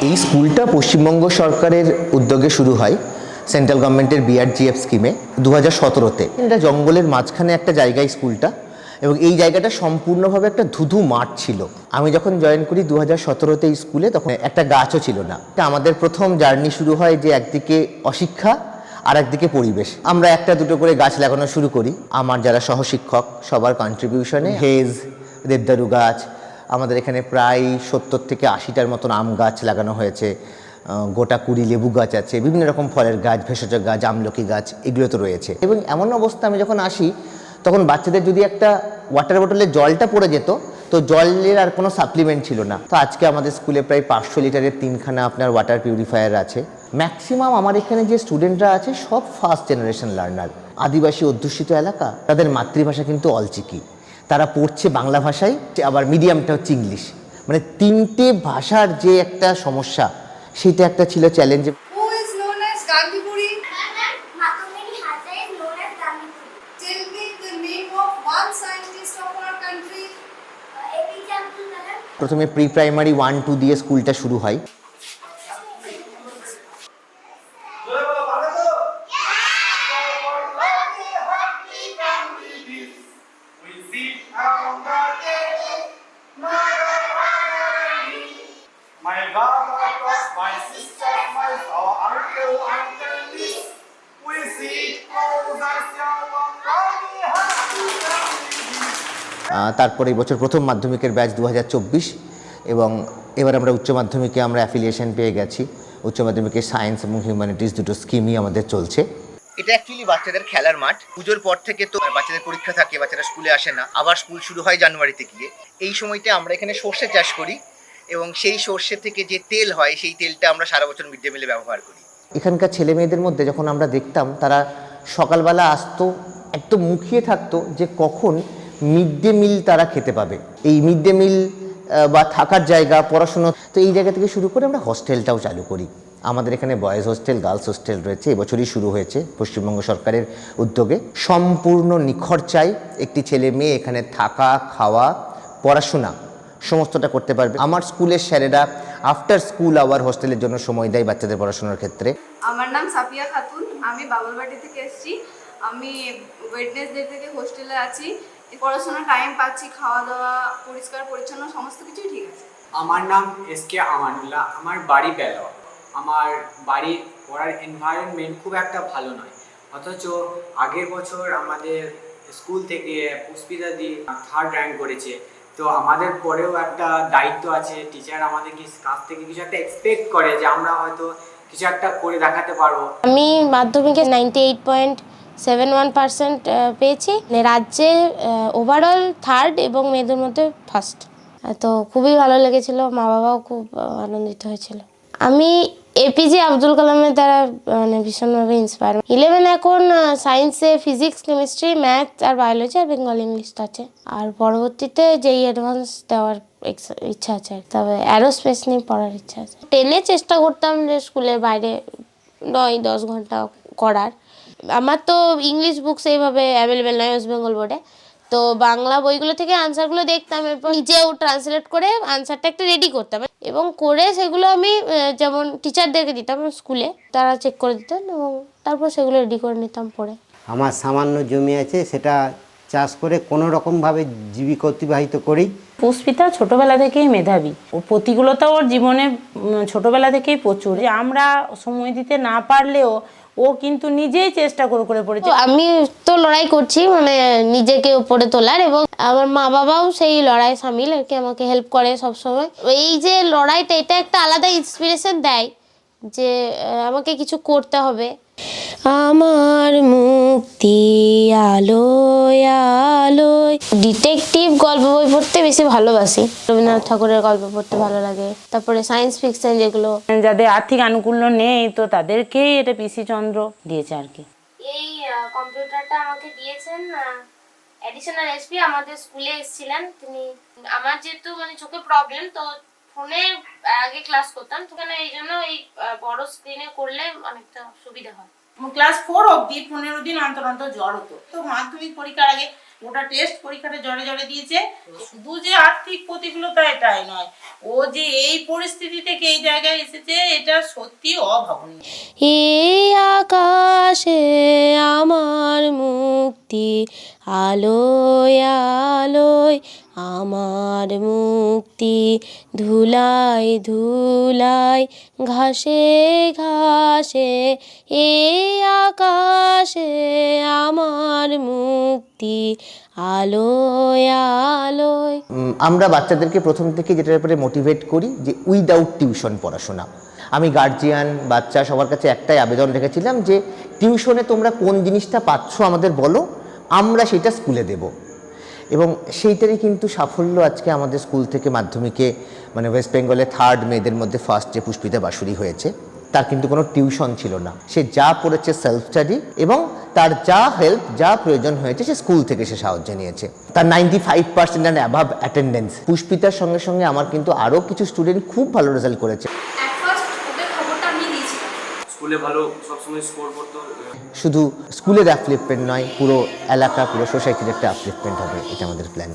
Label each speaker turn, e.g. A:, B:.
A: এই স্কুলটা পশ্চিমবঙ্গ সরকারের উদ্যোগে শুরু হয় সেন্ট্রাল গভর্নমেন্টের বিআরজিএফ স্কিমে 2017-তে। এটা জঙ্গলের মাঝখানে একটা জায়গায় স্কুলটা, এবং এই জায়গাটা সম্পূর্ণভাবে একটা ধুধু মাঠ ছিল। আমি যখন জয়েন করি 2017-তে এই স্কুলে, তখন একটা গাছও ছিল না। এটা আমাদের প্রথম জার্নি শুরু হয় যে একদিকে অশিক্ষা আর একদিকে পরিবেশ। আমরা একটা দুটো করে গাছ লাগানো শুরু করি। আমার যারা সহশিক্ষক সবার কন্ট্রিবিউশনে হেজ, দেবদারু গাছ, আমাদের এখানে প্রায় 70 থেকে 80টার মতন আম গাছ লাগানো হয়েছে, গোটা 20 লেবু গাছ আছে, বিভিন্ন রকম ফলের গাছ, ভেষজ গাছ, আমলকি গাছ, এগুলো তো রয়েছে। এবং এমন অবস্থা আমি যখন আসি তখন বাচ্চাদের যদি একটা ওয়াটার বোতলে জলটা পড়ে যেত তো জলের আর কোনো সাপ্লিমেন্ট ছিল না। তো আজকে আমাদের স্কুলে প্রায় 500 লিটারের 3খানা আপনার ওয়াটার পিউরিফায়ার আছে। ম্যাক্সিমাম আমার এখানে যে স্টুডেন্টরা আছে সব ফার্স্ট জেনারেশন লার্নার। আদিবাসী অধ্যুষিত এলাকা, তাদের মাতৃভাষা কিন্তু অলচিকি। তারা পড়ছে বাংলা ভাষায়, আবার মিডিয়ামটা হচ্ছে ইংলিশ। মানে তিনটে ভাষার যে একটা সমস্যা, সেটা একটা ছিল challenge.
B: Who is known as Gandhipuri? Tell me the name of one scientist of our country.
A: প্রথমে প্রি প্রাইমারি 1-2 দিয়ে স্কুলটা শুরু হয়।
C: My brother, my sister, my uncle, this. We see
A: তারপরে এই বছর প্রথম মাধ্যমিকের ব্যাচ 2024, এবং এবার আমরা উচ্চ মাধ্যমিকে আমরা অ্যাফিলিয়েশন পেয়ে গেছি। উচ্চ মাধ্যমিকে সায়েন্স এবং হিউম্যানিটিস দুটো স্কিমই আমাদের চলছে। এটা অ্যাকচুয়ালি বাচ্চাদের খেলার মাঠ। পুজোর পর থেকে তো বাচ্চাদের পরীক্ষা থাকে, বাচ্চারা স্কুলে আসে না, আবার স্কুল শুরু হয় জানুয়ারিতে গিয়ে। এই সময়টা আমরা এখানে সর্ষে চাষ করি, এবং সেই সর্ষে থেকে যে তেল হয় সেই তেলটা আমরা সারা বছর মিড ডে মিলে ব্যবহার করি। এখানকার ছেলে মেয়েদের মধ্যে যখন আমরা দেখতাম, তারা সকালবেলা আসতো, একদম মুখিয়ে থাকতো যে কখন মিড ডে মিল তারা খেতে পাবে। এই মিড ডে মিল বা থাকার জায়গা, পড়াশুনো, তো এই জায়গা থেকে শুরু করে আমরা হস্টেলটাও চালু করি। আমাদের এখানে বয়েজ হোস্টেল, গার্লস হোস্টেল রয়েছে। এবছরই শুরু হয়েছে পশ্চিমবঙ্গ সরকারের উদ্যোগে। সম্পূর্ণ নিখরচায় একটি ছেলে মেয়ে এখানে থাকা, খাওয়া, পড়াশোনা সমস্তটা করতে পারবে। আমার স্কুলের স্যারেরা আফটার স্কুল আওয়ার হোস্টেলের জন্য সময় দেয় বাচ্চাদের পড়াশোনার ক্ষেত্রে।
B: আমার নাম সাফিয়া খাতুন, আমি বাবুলবাটি থেকে এসেছি। আমি ওয়েডনেসডে থেকে হোস্টেলে আছি। পড়াশোনার টাইম পাচ্ছি, খাওয়া দাওয়া, পরিষ্কার পরিচ্ছন্ন সমস্ত কিছুই ঠিক আছে।
D: আমার নাম এসকে আমানুল্লাহ, আমার বাড়ি বেলাওয়া। আমার বাড়ির পড়ার এনভায়রনমেন্ট খুব একটা ভালো নয়, অথচ আগের বছর আমাদের স্কুল থেকে পুষ্পিতা দি 3rd র্যাঙ্ক করেছে। তো আমাদের পরেও একটা দায়িত্ব আছে, টিচার আমাদের কাছ থেকে কিছু একটা এক্সপেক্ট করে যে আমরা হয়তো কিছু একটা করে দেখাতে পারবো।
E: আমি মাধ্যমিকে 98.71% পেয়েছি। রাজ্যে ওভারঅল 3rd এবং মেয়েদের মধ্যে 1st। তো খুবই ভালো লেগেছিল, মা বাবাও খুব আনন্দিত হয়েছিল। আমি এপিজে আব্দুল কালামের দ্বারা মানে ভীষণভাবে ইন্সপায়ার। 11 এখন সায়েন্সে ফিজিক্স, কেমিস্ট্রি, ম্যাথ আর বায়োলজি আর বেঙ্গল ইংলিশ আছে। আর পরবর্তীতে যেই অ্যাডভান্স দেওয়ার ইচ্ছা আছে, তবে অ্যারোস্পেস নিয়ে পড়ার ইচ্ছা আছে। 10-এ চেষ্টা করতাম যে স্কুলের বাইরে 9-10 ঘন্টা করার। আমার তো ইংলিশ বুকস এইভাবে অ্যাভেলেবেল নয় ওয়েস্ট বেঙ্গল বোর্ডে, তো বাংলা বইগুলো থেকে আনসারগুলো দেখতাম এবং নিজেও ট্রান্সলেট করে আনসারটা একটা রেডি করতাম, এবং করে সেগুলো আমি যেমন টিচারদেরকে দিতাম স্কুলে, তারা চেক করে দিতেন এবং তারপর সেগুলো রেডি করে নিতাম পড়ে।
F: আমার সামান্য জমি আছে, সেটা চাষ করে কোনো রকমভাবে জীবিকা অতিবাহিত করি।
G: পুষ্পিতা ছোটবেলা থেকেই মেধাবী, ও প্রতিকূলতা ওর জীবনে ছোটবেলা থেকেই প্রচুর। আমরা সময় দিতে না পারলেও ও কিন্তু নিজেই চেষ্টা করে পড়েছে।
E: আমি তো লড়াই করছি মানে নিজেকে উপরে তোলার, এবং আমার মা বাবাও সেই লড়াই সামিল আর কি, আমাকে হেল্প করে সবসময়। এই যে লড়াইটা, এটা একটা আলাদা ইন্সপিরেশন দেয় যে আমাকে কিছু করতে হবে। আমার মুক্তি আলোয় আলোয়। ডিটেকটিভ গল্প বই পড়তে বেশি ভালোবাসি। রবীন্দ্রনাথ ঠাকুরের গল্প পড়তে ভালো লাগে। তারপরে সায়েন্স ফিকশন যেগুলো।
G: যাদের আর্থিক আনুকূল্য নেই, তো তাদেরকেই এটা পিসি চন্দ্র দিয়েছে আর কি।
E: এই কম্পিউটারটা আমাকে দিয়েছেন অ্যাডিশনাল এসপি, আমাদের স্কুলে এসেছিলেন তিনি। আমার যেহেতু মানে চোখে প্রবলেম, তো ফোনে আগে ক্লাস করতাম, তো এই জন্য এই বড় স্ক্রিনে করলে অনেকটা সুবিধা হয়।
G: ক্লাস 4 অবধি 15 দিন অন্তর অন্তর জ্বর হতো। তো মাধ্যমিক পরীক্ষার আগে ওটা টেস্ট পরীক্ষাটা জড়ে জড়ে দিয়েছে। শুধু যে আর্থিক প্রতিকূলতা এটাই নয়, ও যে এই পরিস্থিতি থেকে এই জায়গায় এসেছে এটা সত্যি অভাবনীয়।
E: এই আকাশে আমার মুক্তি, আলোয় আলোয় আমার মুক্তি, ধুলায় ধুলায় ঘাসে ঘাসে, এই আকাশে আমার মুক্তি, আলোয় আলোয়।
A: আমরা বাচ্চাদেরকে প্রথম থেকে যেটার ব্যাপারে মোটিভেট করি যে উইদাউট টিউশন পড়াশোনা। আমি গার্জিয়ান, বাচ্চা সবার কাছে একটাই আবেদন রেখেছিলাম যে টিউশনে তোমরা কোন জিনিসটা পাচ্ছ আমাদের বলো, আমরা সেটা স্কুলে দেব। এবং সেইটারই কিন্তু সাফল্য আজকে আমাদের স্কুল থেকে মাধ্যমিকে মানে ওয়েস্ট বেঙ্গলে 3rd মেয়েদের মধ্যে ফার্স্ট যে পুষ্পিতা বাসুরি হয়েছে, তার কিন্তু কোনো টিউশন ছিল না। সে যা পড়েছে সেলফ স্টাডি, এবং তার যা হেল্প যা প্রয়োজন হয়েছে সে স্কুল থেকে সে সাহায্য নিয়েছে। তার 95% অ্যান্ড অ্যাভাব অ্যাটেন্ডেন্স। পুষ্পিতার সঙ্গে সঙ্গে আমার কিন্তু আরও কিছু স্টুডেন্ট খুব ভালো রেজাল্ট করেছে।
B: অ্যাট ফার্স্ট ওদের খবরটা আমি দিয়েছিলাম।
H: স্কুলে ভালো সবসময় স্কোর করতো।
A: শুধু স্কুলের অ্যাপলিফমেন্ট নয়, পুরো এলাকা পুরো সোসাইটির একটা অ্যাপলিফমেন্ট হবে, এটা আমাদের প্ল্যান।